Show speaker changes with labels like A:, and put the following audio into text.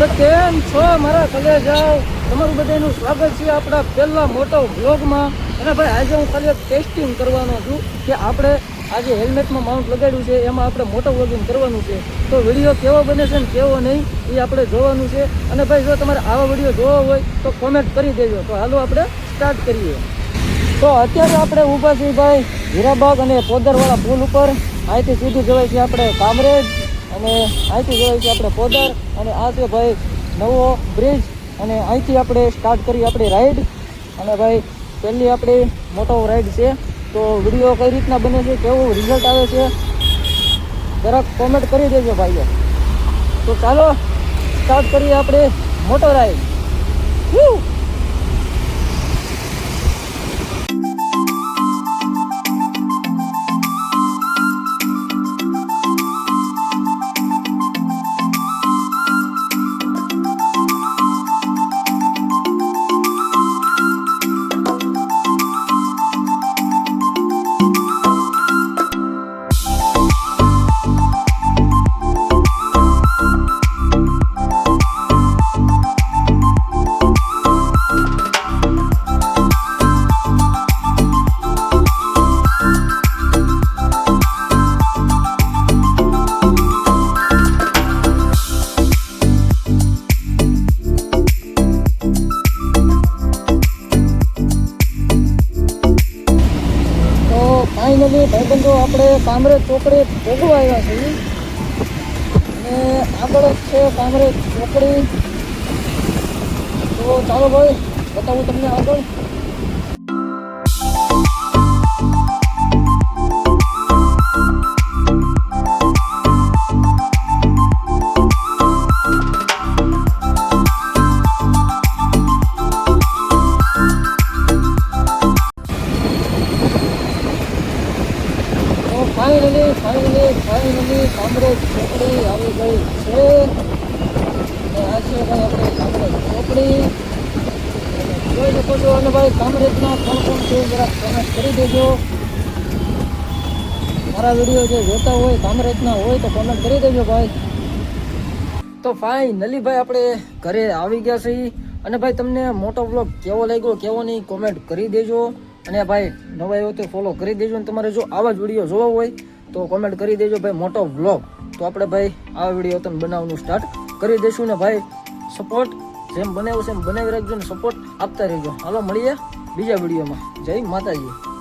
A: તો કેમ છો મારા કલેજાઓ? તમારું બધાનું સ્વાગત છે આપણા પહેલા મોટા વ્લોગમાં. અને ભાઈ આજે હું ખાલી ટેસ્ટિંગ કરવાનો છું કે આપણે આજે હેલ્મેટમાં માઉન્ટ લગાડ્યું છે એમાં આપણે મોટો વ્લોગિંગ કરવાનું છે. તો વિડીયો કેવો બને છે ને કેવો નહીં એ આપણે જોવાનું છે. અને ભાઈ જો તમારે આવા વિડીયો જોવો હોય તો કોમેન્ટ કરી દેજો. તો હાલો આપણે સ્ટાર્ટ કરીએ. તો અત્યારે આપણે ઊભા છીએ ભાઈ હીરાબાગ અને પોદરવાળા પુલ ઉપર. અહીંથી સીધું જવાય છે આપણે કામરેજ અને અહીંથી જવાય છે આપણે પોદર. અને આ છે ભાઈ નવો બ્રિજ અને અહીંથી આપણે સ્ટાર્ટ કરી આપણી રાઈડ. અને ભાઈ પહેલી આપણી મોટો રાઈડ છે. તો વિડીયો કઈ રીતના બને છે, કેવું રિઝલ્ટ આવે છે જરાક કોમેન્ટ કરી દેજો ભાઈઓ. તો ચાલો સ્ટાર્ટ કરીએ આપણે મોટો રાઈડ. ફાઇનલી ભાઈબંધો આપણે કામરેજ ચોકડી ભોગવા આવ્યા છીએ અને આગળ જ છે કામરેજ ચોકડી. તો ચાલો ભાઈ બતાવું તમને આગળ. ફાઇનલી કામરેજ ચોકડી આવી ગઈ છે. આ છે ભાઈ આપણે કામરેજ ચોકડી જોઈ શકો છો. અને ભાઈ કામરેજના કોણ છે જરા કોમેન્ટ કરી દેજો. મારા વિડીયો જે જોતા હોય કામરેજના હોય તો કોમેન્ટ કરી દેજો ભાઈ. તો ફાઇનલી ભાઈ આપણે ઘરે આવી ગયા છીએ. અને ભાઈ તમને મોટો વ્લોગ કેવો લાગ્યો કેવો નહીં કોમેન્ટ કરી દેજો. અને ભાઈ નવા આવ્યો તો ફોલો કરી દેજો. અને તમારે જો આવા જ વિડીયો જોવા હોય તો કોમેન્ટ કરી દેજો ભાઈ મોટો વ્લોગ. તો આપણે ભાઈ આ વિડીયો તમે બનાવવાનું સ્ટાર્ટ કરી દઈશું. ને ભાઈ સપોર્ટ જેમ બનાવ્યું છે એમ બનાવી રાખજો ને સપોર્ટ આપતા રહેજો. હાલો મળીએ બીજા વિડીયોમાં. જય માતાજી.